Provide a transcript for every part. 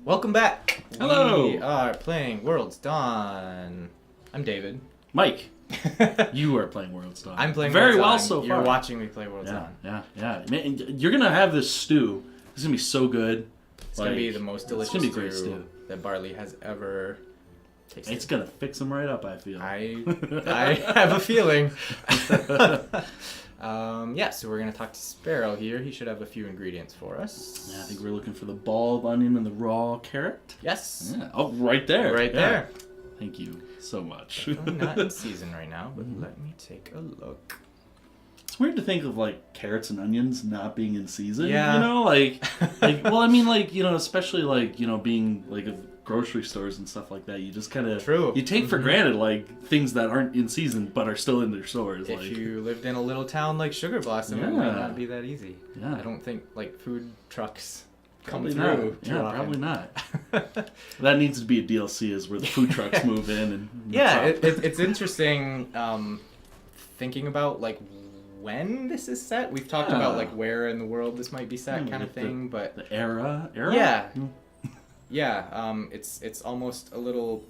Welcome back. Hello. We are playing World's Dawn. I'm David. Mike, you are playing World's Dawn. I'm playing very World's well Dawn. so far. You're watching me play World's Yeah, Dawn. yeah. Man, you're gonna have this stew. It's gonna be so good. It's gonna be the most delicious gonna be great stew that barley has ever tasted. It's gonna fix them right up, I feel. I have a feeling. So we're gonna talk to Sparrow here. He should have a few ingredients for us. Yeah, I think we're looking for the bulb onion and the raw carrot. Yes. Yeah. Oh, right there. Right there. Thank you so much. Definitely not in season right now, but let me take a look. It's weird to think of like carrots and onions not being in season. Yeah. You know, like well, I mean, like, you know, especially like, you know, being like of grocery stores and stuff like that, you just kind of you take for granted like things that aren't in season but are still in their stores. If you lived in a little town like Sugar Blossom, it might not be that easy. Yeah. I don't think like food trucks come through. Yeah, probably not. That needs to be a DLC, is where the food trucks move in and it's interesting thinking about like when this is set. We've talked about like where in the world this might be set, kind of thing, but the era. It's almost a little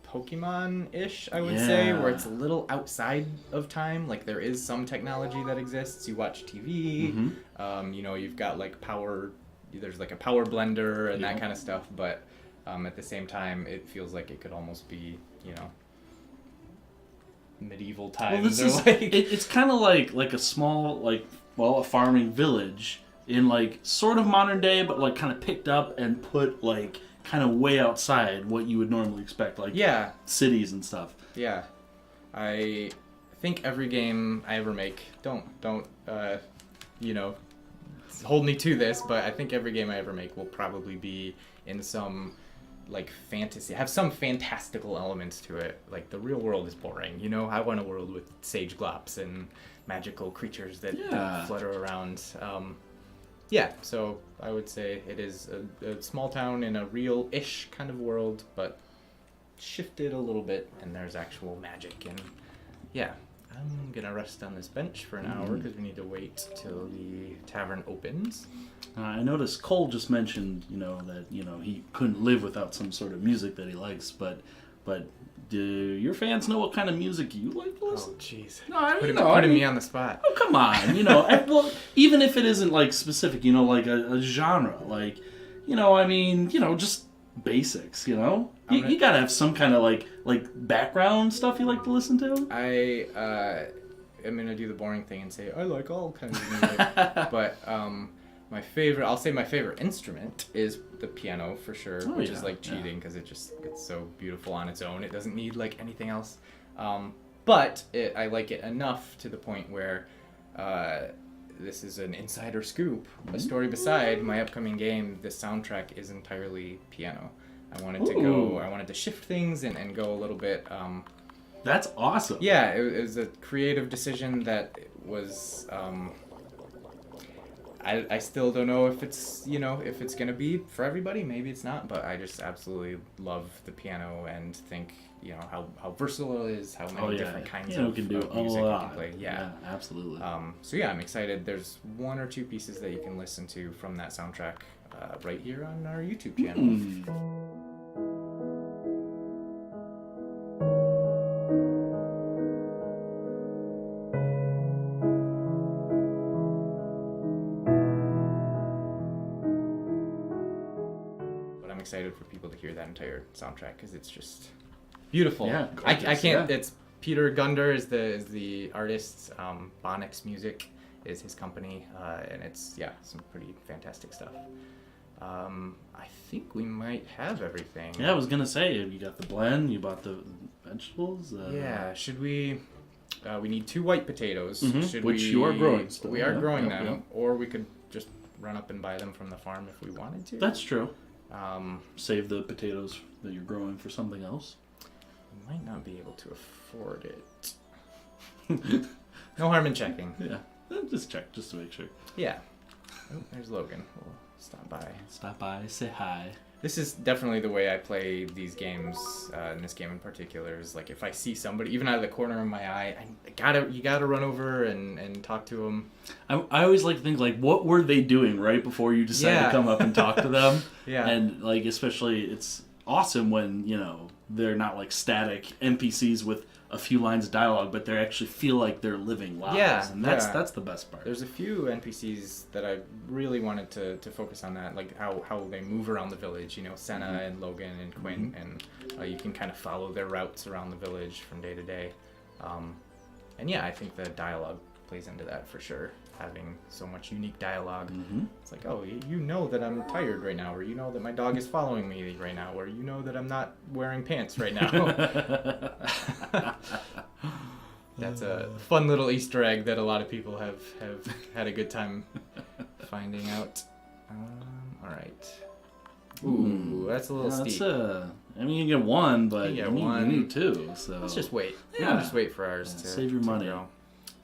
Pokemon-ish, I would say, where it's a little outside of time. Like there is some technology that exists. You watch TV, you know, you've got like there's like a power blender and that kind of stuff, but at the same time, it feels like it could almost be, you know, medieval times. Well, it's kind of like a small, a farming village in like sort of modern day, but like kind of picked up and put like kind of way outside what you would normally expect, like cities and stuff. Yeah, I think every game I ever make, don't you know, hold me to this, but I think every game I ever make will probably be in some like fantasy, have some fantastical elements to it. Like the real world is boring, you know. I want a world with sage glops and magical creatures that flutter around. So I would say it is a small town in a real-ish kind of world, but shifted a little bit, and there's actual magic. And I'm gonna rest on this bench for an hour because we need to wait till the tavern opens. I noticed Cole just mentioned, you know, that, you know, he couldn't live without some sort of music that he likes, but do your fans know what kind of music you like to listen? Oh, jeez. No, I mean, putting me on the spot. Oh, come on. You know, well, even if it isn't, like, specific, you know, like a genre. Like, you know, I mean, you know, just basics, you know? You gotta have some kind of, like background stuff you like to listen to. I'm gonna do the boring thing and say I like all kinds of music. But, my favorite instrument is the piano for sure, which is like cheating because it's so beautiful on its own. It doesn't need like anything else. But I like it enough to the point where this is an insider scoop. A story beside, my upcoming game, the soundtrack is entirely piano. I wanted to shift things and go a little bit. That's awesome. Yeah, it was a creative decision that was. I still don't know if it's gonna be for everybody. Maybe it's not, but I just absolutely love the piano and think, you know, how versatile it is, how many different kinds of music you can play. Yeah, absolutely. I'm excited. There's one or two pieces that you can listen to from that soundtrack right here on our YouTube channel. Excited for people to hear that entire soundtrack because it's just beautiful. Yeah, gorgeous, I can't. It's Peter Gunder is the artist. Bonix Music is his company, and it's some pretty fantastic stuff. I think we might have everything. Yeah, I was gonna say you got the blend. You bought the vegetables. Should we? We need 2 white potatoes. Which you are growing still. We are growing them, or we could just run up and buy them from the farm if we wanted to. That's true. Save the potatoes that you're growing for something else. We might not be able to afford it. No harm in checking. Yeah, just check, just to make sure. Yeah. Oh, there's Logan. We'll Stop by, say hi. This is definitely the way I play these games. In this game in particular, is like if I see somebody, even out of the corner of my eye, you gotta run over and talk to them. I always like to think like, what were they doing right before you decide to come up and talk to them? Yeah. And like, especially, it's awesome when they're not like static NPCs with a few lines of dialogue, but they actually feel like they're living lives. Yeah, and that's the best part. There's a few NPCs that I really wanted to focus on that, like how they move around the village. Senna and Logan and Quinn, and you can kind of follow their routes around the village from day to day. And yeah, I think the dialogue plays into that for sure. Having so much unique dialogue. It's like, oh, you know that I'm tired right now, or you know that my dog is following me right now, or you know that I'm not wearing pants right now. That's a fun little Easter egg that a lot of people have had a good time finding out. All right. Ooh, that's a little steep. I mean, you get one, but you need two. So let's just wait. Yeah. We can just wait for ours to save your money. Go.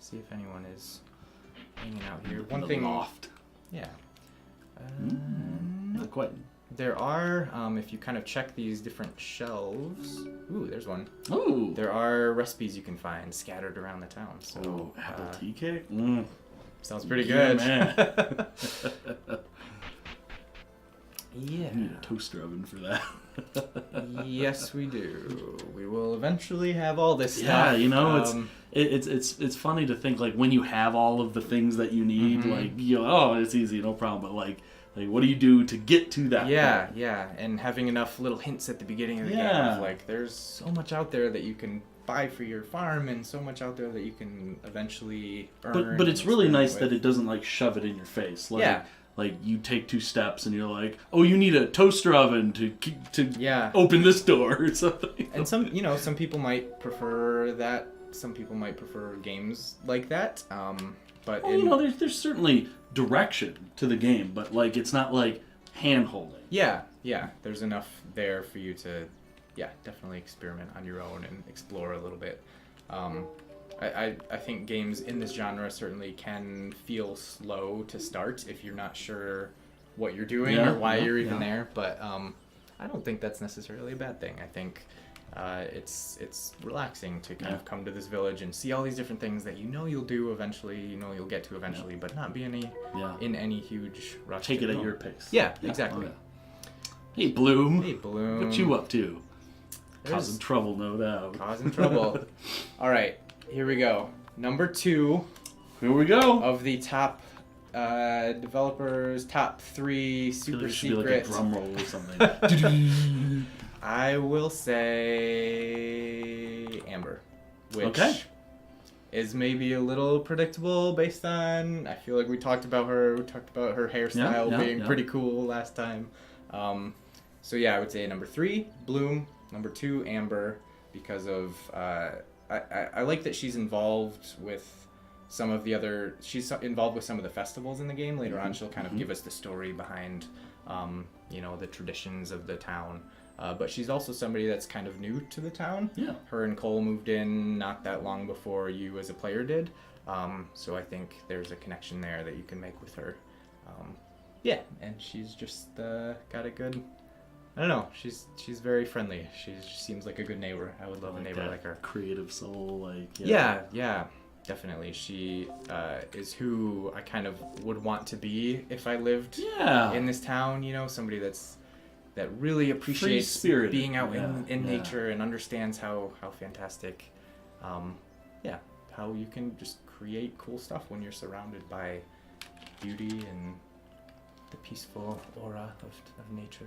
See if anyone is hanging out here. One thing. Loft. Yeah. Not quite. There are, if you kind of check these different shelves. Ooh, there's one. Ooh. There are recipes you can find scattered around the town. So apple tea cake. Sounds pretty good. Man. Yeah. I need a toaster oven for that. Yes, we do. We will eventually have all this stuff. Yeah, it's funny to think like when you have all of the things that you need, like it's easy, no problem. But like what do you do to get to that? Yeah, point? yeah, and having enough little hints at the beginning of the game of like there's so much out there that you can buy for your farm, and so much out there that you can eventually earn. But it's really nice that it doesn't like shove it in your face. Like, yeah. Like you take 2 steps and you're like, oh, you need a toaster oven to open this door or something. And some people might prefer that. Some people might prefer games like that. But there's certainly direction to the game, but like it's not like hand holding. Yeah. There's enough there for you to, definitely experiment on your own and explore a little bit. I think games in this genre certainly can feel slow to start if you're not sure what you're doing or why you're even there. But I don't think that's necessarily a bad thing. I think it's relaxing to kind of come to this village and see all these different things that you'll do eventually, you'll get to eventually, but not be in any huge rush. Take it at your pace. Yeah, exactly. Oh, yeah. Hey, Bloom. Hey, Bloom. What you up to? Causing trouble, no doubt. Causing trouble. All right. Here we go. Number 2. Here we go. Of the top developers, top 3 super secret. Be like a drum roll or something. I will say Amber, which is maybe a little predictable based on. I feel like we talked about her. We talked about her hairstyle being pretty cool last time. So yeah, I would say number 3, Bloom. Number 2, Amber, because of. I like that she's involved with some of the other. She's involved with some of the festivals in the game. Later on, she'll kind of give us the story behind, the traditions of the town. But she's also somebody that's kind of new to the town. Yeah. Her and Cole moved in not that long before you as a player did. So I think there's a connection there that you can make with her. And she's just got a good. I don't know. She's very friendly. She seems like a good neighbor. I would love a neighbor like her. Creative soul, Yeah, definitely. She is who I kind of would want to be if I lived in this town. Somebody that really appreciates being out in nature and understands how fantastic, how you can just create cool stuff when you're surrounded by beauty and the peaceful aura of nature.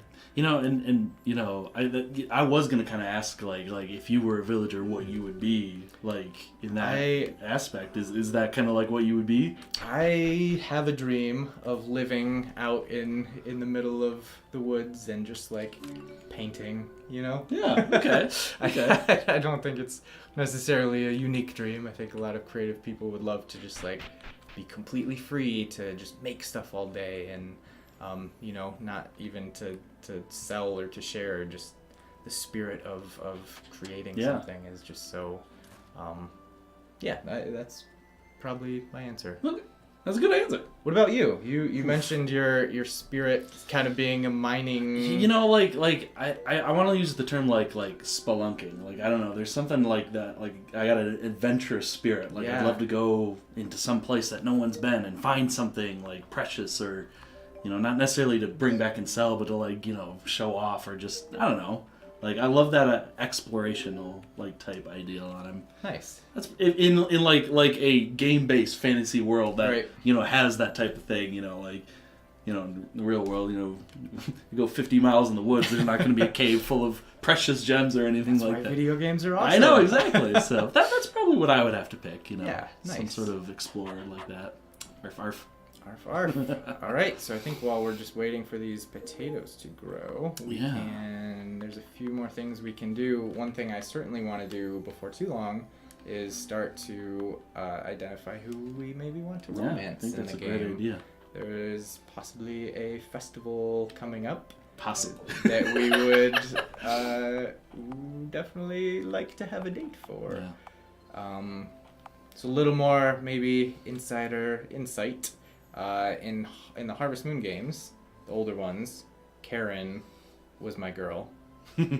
I was gonna kind of ask like if you were a villager, what you would be like in that aspect. Is that kind of like what you would be? I have a dream of living out in the middle of the woods and just like painting. Yeah. Okay. I don't think it's necessarily a unique dream. I think a lot of creative people would love to just like be completely free to just make stuff all day and not even to sell or to share. Just the spirit of creating something is just so. That's probably my answer. Okay. That's a good answer. What about you? You mentioned your spirit kind of being a mining. You know, like I want to use the term like spelunking. Like, I don't know. There's something like that. Like, I got an adventurous spirit. Like, Yeah. I'd love to go into some place that no one's been and find something like precious, or, you know, not necessarily to bring back and sell, but to, like, you know, show off, or just, I don't know. Like, I love that explorational like type ideal, and I'm Nice. that's in like a game-based fantasy world that Right. you know has that type of thing. You know, like, you know, in the real world, you know, you go 50 miles in the woods, there's not going to be a cave full of precious gems or anything That's like why that. video games are awesome. I know, exactly. So that's probably what I would have to pick. You know, Yeah, some nice. sort of explorer like that. Arf, arf. Arf, arf. All right, so I think while we're just waiting for these potatoes to grow, there's a few more things we can do. One thing I certainly want to do before too long is start to identify who we maybe want to romance I think in that's the a game. great idea. There is possibly a festival coming up Possibly. that we would definitely like to have a date for. Yeah. So a little more maybe insider insight. In the Harvest Moon games, the older ones, Karen was my girl. Her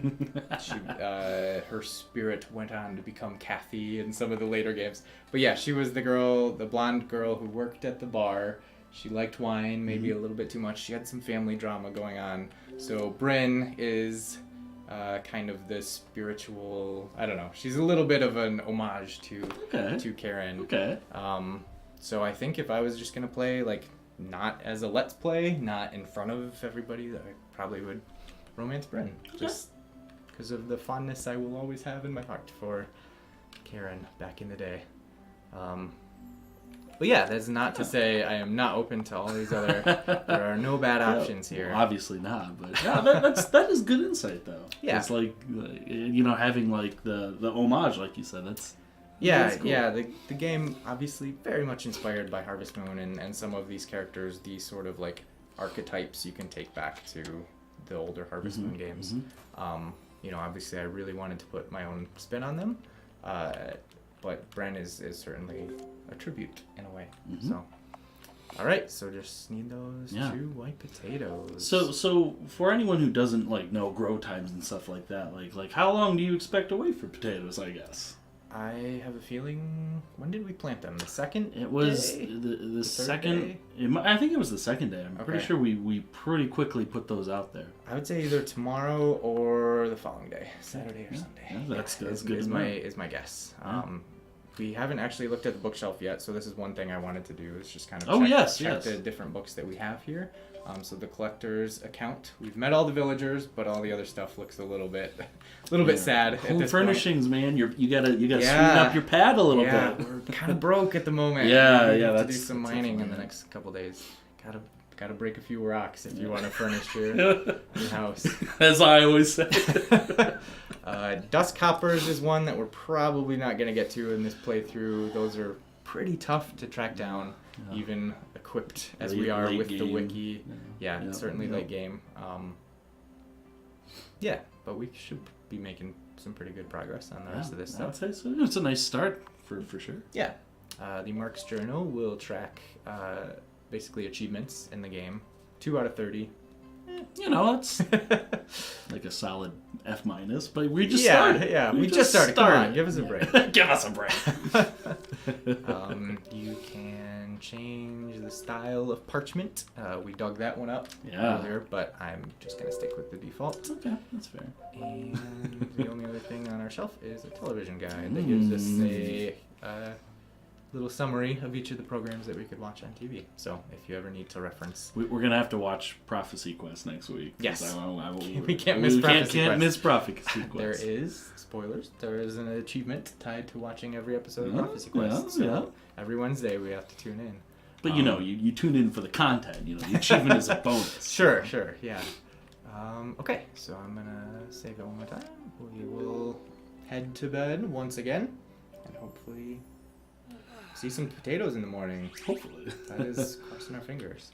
spirit went on to become Kathy in some of the later games. But yeah, she was the girl, the blonde girl who worked at the bar. She liked wine, maybe a little bit too much. She had some family drama going on. So Bryn is kind of the spiritual, I don't know. She's a little bit of an homage to Karen. Okay. So I think if I was just going to play, like, not as a let's play, not in front of everybody, I probably would romance Bryn. Just because of the fondness I will always have in my heart for Karen back in the day. But yeah, that's not to say I am not open to all these other... there are no bad options here. Well, obviously not, but yeah, that is good insight though. Yeah. It's like, you know, having like the homage, like you said, that's cool. Yeah, the game obviously very much inspired by Harvest Moon and some of these characters, these sort of like archetypes you can take back to the older Harvest Moon games. You know, obviously I really wanted to put my own spin on them, but Bren is certainly a tribute in a way. So, all right, so just need those 2 white potatoes. So for anyone who doesn't like know grow times and stuff like that, like how long do you expect to wait for potatoes? I guess. I have a feeling. When did we plant them? The second. It was day? the third second. I think it was the second day. I'm pretty Okay. sure we pretty quickly put those out there. I would say either tomorrow or the following day, Saturday or Sunday. Yeah, that's good. Is To know. my guess. We haven't actually looked at the bookshelf yet, so this is one thing I wanted to do is just kind of check the different books that we have here. So the collector's account, we've met all the villagers, but all the other stuff looks a little bit sad. Home at this furnishings, point. man. You gotta sweeten up your pad a little bit. We're kind of broke at the moment. Yeah, we have to do that's some mining in the definitely- next couple days. Gotta break a few rocks if you want to furnish your house. As I always say. Dust Hoppers is one that we're probably not going to get to in this playthrough. Those are pretty tough to track down, even equipped as we are Late with the game. wiki. Yeah, certainly late game. Yeah, but we should be making some pretty good progress on the rest of this stuff. I'd say so. It's a nice start for sure. Yeah. The Mark's Journal will track basically achievements in the game. 2 out of 30. You know, it's like a solid F-, but we just started. Yeah, we just started. Come on, give us a break. Give us a break. You can change the style of parchment. We dug that one up Yeah. earlier, but I'm just going to stick with the default. Okay, that's fair. And the only other thing on our shelf is a television guide that gives us a little summary of each of the programs that we could watch on TV. So if you ever need to reference... We're going to have to watch Prophecy Quest next week. Yes. We can't miss Prophecy can't Quest. miss Prophecy Quest. There is, spoilers, there is an achievement tied to watching every episode of Prophecy Quest. Yeah, so yeah. every Wednesday we have to tune in. But you know, you tune in for the content. You know, the achievement is a bonus. Sure, yeah. Okay, so I'm going to save it one more time. We will head to bed once again and hopefully see some potatoes in the morning. Hopefully. That is crossing our fingers.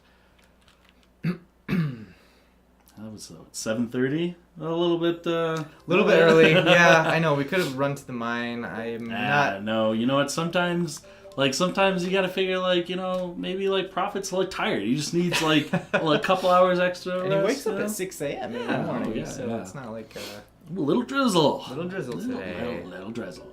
That was 7:30. A little bit. Little bit early. Yeah, I know. We could have run to the mine. I'm not. No, you know what? Sometimes Like sometimes you gotta figure like, maybe like Prophet's like tired. He just needs like a couple hours extra And rest, he wakes up at 6 a.m. in the morning, so it's not like a little drizzle. Little drizzle today. Little drizzle.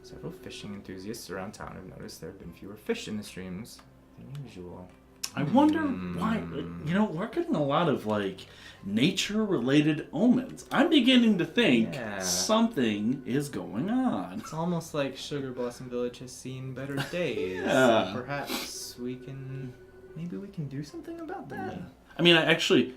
Several fishing enthusiasts around town have noticed there have been fewer fish in the streams than usual. I wonder why. We're getting a lot of like nature-related omens. I'm beginning to think something is going on. It's almost like Sugar Blossom Village has seen better days. Yeah. Perhaps maybe we can do something about that. Yeah. I mean,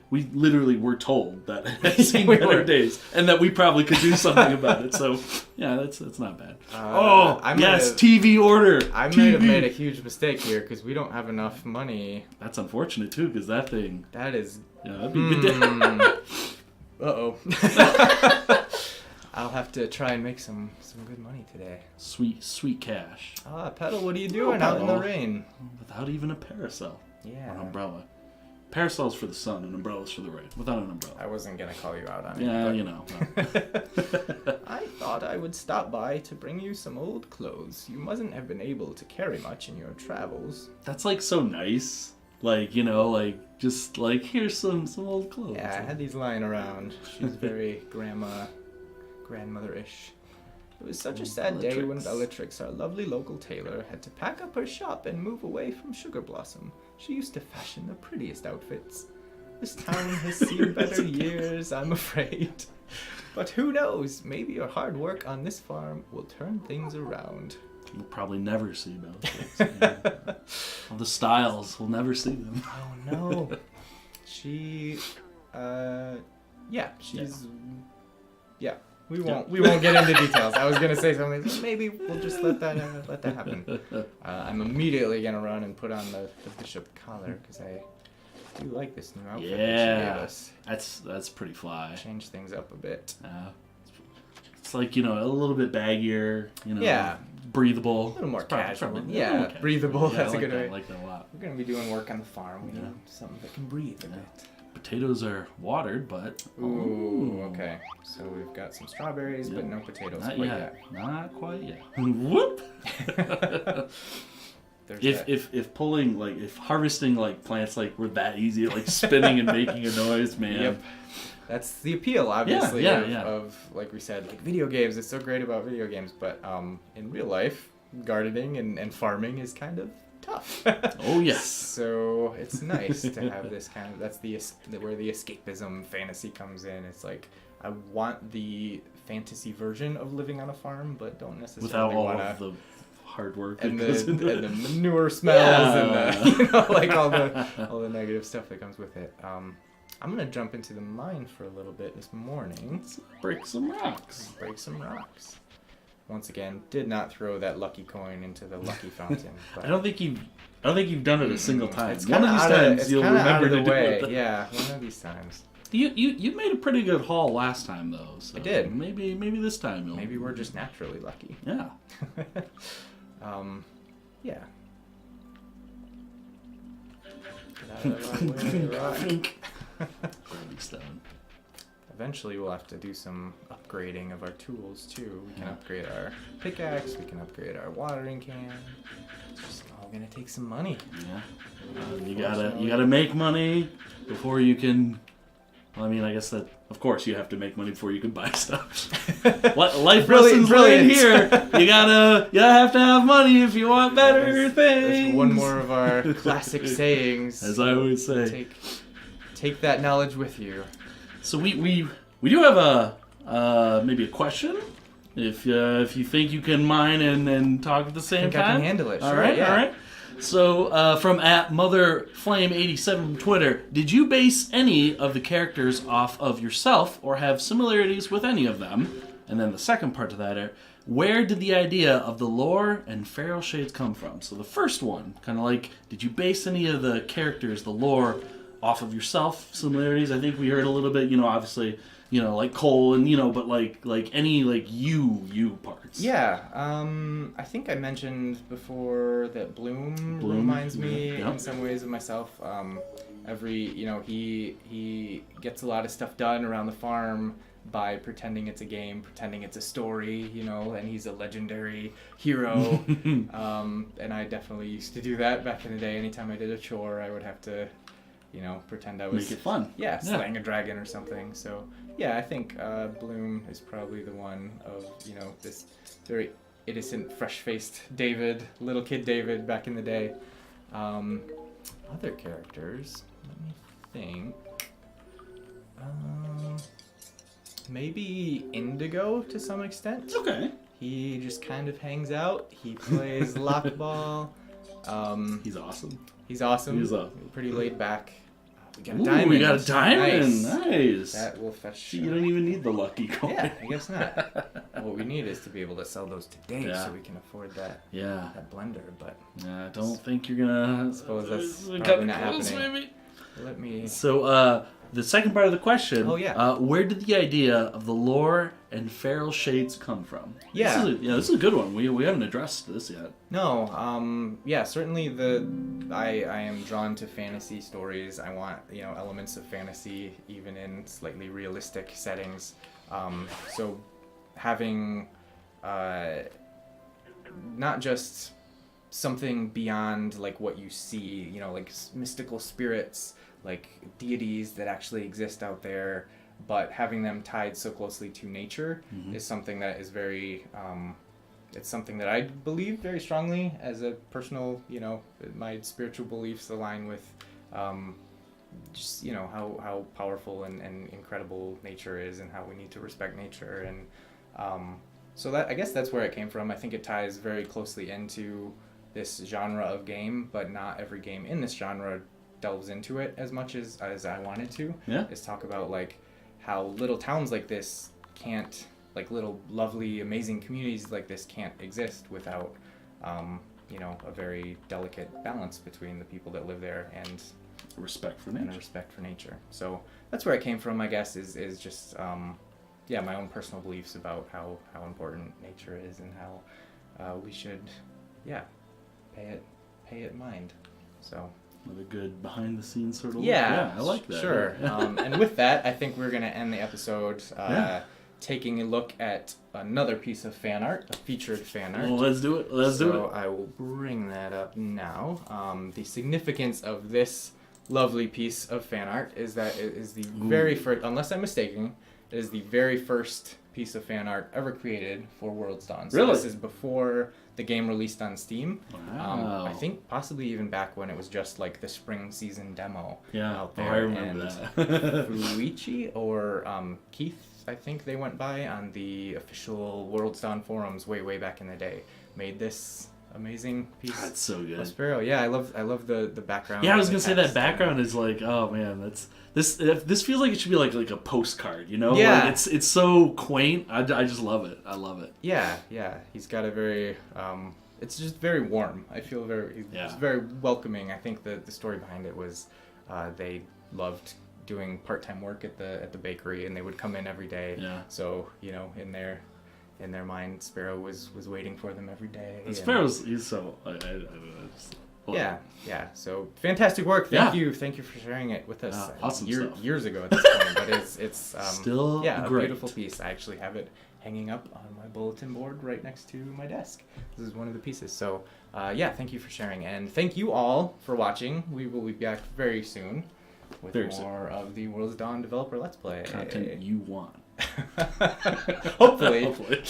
we literally were told that it had seen better days, and that we probably could do something about it. So, yeah, that's not bad. TV order. I might have made a huge mistake here because we don't have enough money. That's unfortunate too, because that thing. That is. Yeah, that'd be good. Uh-oh. I'll have to try and make some good money today. Sweet cash. Petal, what are you doing out in the rain? Without even a parasol. Yeah. Or an umbrella. Parasol's for the sun and umbrellas for the rain. Without an umbrella. I wasn't going to call you out on it. Yeah, I thought I would stop by to bring you some old clothes. You mustn't have been able to carry much in your travels. That's like so nice. Like, just like, here's some old clothes. Yeah, I had these lying around. She's very grandmother-ish. It was such a sad day when Bellatrix, our lovely local tailor, had to pack up her shop and move away from Sugar Blossom. She used to fashion the prettiest outfits. This town has seen better years, I'm afraid. But who knows? Maybe your hard work on this farm will turn things around. We'll probably never see Bellatrix. All the styles, we'll never see them. Oh no. She's We won't get into details. I was gonna say something. Maybe we'll just let that happen. I'm immediately gonna run and put on the bishop collar because I do like this new outfit that she gave us. That's pretty fly. Change things up a bit. It's like a little bit baggier. Breathable. A little more casual. Breathable. Breathable. That's a good way. I like that a lot. We're gonna be doing work on the farm. We need something that can breathe a bit. Potatoes are watered, but... Ooh, okay. So we've got some strawberries, but no potatoes Not quite yet. Not quite yet. Whoop! If harvesting plants were that easy, spinning and making a noise, man. Yep. That's the appeal, obviously, of like we said, video games. It's so great about video games, but in real life, gardening and farming is kind of tough. Oh yes. So it's nice to have this kind of, that's where the escapism fantasy comes in. It's like I want the fantasy version of living on a farm, but don't necessarily without all of the hard work and the manure smells and all the negative stuff that comes with it. I'm gonna jump into the mine for a little bit this morning. Let's break some rocks. Once again, did not throw that lucky coin into the lucky fountain. But I don't think you've done it a single time. One of these times you'll remember to do it. Yeah, one of these times. You made a pretty good haul last time though. So I did. Maybe this time maybe we're just naturally lucky. Yeah. Yeah. Stone. Eventually we'll have to do some upgrading of our tools too. We can upgrade our pickaxe, we can upgrade our watering can. It's just all gonna take some money. Yeah. You gotta make money before you can. Well, I mean, I guess that of course you have to make money before you can buy stuff. Life lessons learned here. You have to have money if you want better things. That's one more of our classic sayings. As I always say. Take that knowledge with you. So we do have maybe a question. If you think you can mine and talk at the same time. I can handle it. Sure, all right. So from @MotherFlame87 from Twitter, did you base any of the characters off of yourself or have similarities with any of them? And then the second part to that, where did the idea of the lore and feral shades come from? So the first one, kind of like, did you base any of the characters, the lore, off of yourself? Similarities? I think we heard a little bit, obviously, like Cole and, but like any you parts. Yeah, I think I mentioned before that Bloom reminds me in some ways of myself. He gets a lot of stuff done around the farm, by pretending it's a game, pretending it's a story, you know, and he's a legendary hero. And I definitely used to do that back in the day. Anytime I did a chore, I would have to, you know, pretend I was... Make it fun. Yeah, slaying a dragon or something. So, yeah, I think Bloom is probably the one of, you know, this very innocent, fresh-faced David, little kid David back in the day. Other characters, let me think. Maybe Indigo to some extent. Okay. He just kind of hangs out. He plays lockball. He's awesome. He's awesome. He's pretty laid back. We got a Ooh, diamond. we got a diamond. Nice. That will fetch. You don't even need the lucky coin. Yeah, I guess not. What we need is to be able to sell those today, so we can afford that. Yeah. That blender, but. I don't think you're gonna. I suppose that's probably not happening. Maybe. Let me. So, the second part of the question. Oh, yeah. Where did the idea of the lore and feral shades come from? Yeah. This is a good one. We haven't addressed this yet. No. Yeah. Certainly, I am drawn to fantasy stories. I want, you know, elements of fantasy even in slightly realistic settings. So having not just something beyond like what you see, you know, like mystical spirits, like deities that actually exist out there, but having them tied so closely to nature is something that is very, it's something that I believe very strongly as a personal, you know, my spiritual beliefs align with just, you know, how powerful and incredible nature is and how we need to respect nature. And so that, I guess that's where it came from. I think it ties very closely into this genre of game, but not every game in this genre delves into it as much as I wanted to. Yeah. Is talk about like how little towns like this can't, like little lovely amazing communities like this can't exist without you know, a very delicate balance between the people that live there and respect for and nature. a respect for nature. So that's where it came from, I guess, is just yeah, my own personal beliefs about how important nature is and how we should pay it mind. So With a good behind the scenes sort of yeah, I like that. Sure. Yeah. And with that, I think we're gonna end the episode taking a look at another piece of fan art, a featured fan art. Well, let's do it. Let's do it. So I will bring that up now. The significance of this lovely piece of fan art is that it is the very first, unless I'm mistaken, it is the very first piece of fan art ever created for World's Dawn. So Really? This is before the game released on Steam. Wow. I think possibly even back when it was just like the spring season demo out there. I remember and that. Fuichi or Keith, I think they went by on the official World's Dawn forums way back in the day, made this amazing piece. That's so good. of Sparrow. Yeah, I love the background. Yeah, I was and gonna the say that text background is like, oh man, this feels like it should be like a postcard, you know? Yeah. Like it's so quaint. I just love it. I love it. Yeah. He's got a very it's just very warm. I feel it's very welcoming. I think the story behind it was they loved doing part-time work at the bakery, and they would come in every day. Yeah. So, you know, in their mind, Sparrow was waiting for them every day. And Sparrow's he's so Yeah. So fantastic work. Thank you for sharing it with us. Awesome stuff. Years ago at this point, but it's still a great. beautiful piece. I actually have it hanging up on my bulletin board right next to my desk. This is one of the pieces. So thank you for sharing, and thank you all for watching. We will be back very soon with more of the World's Dawn developer Let's Play Content you want. Hopefully. Hopefully.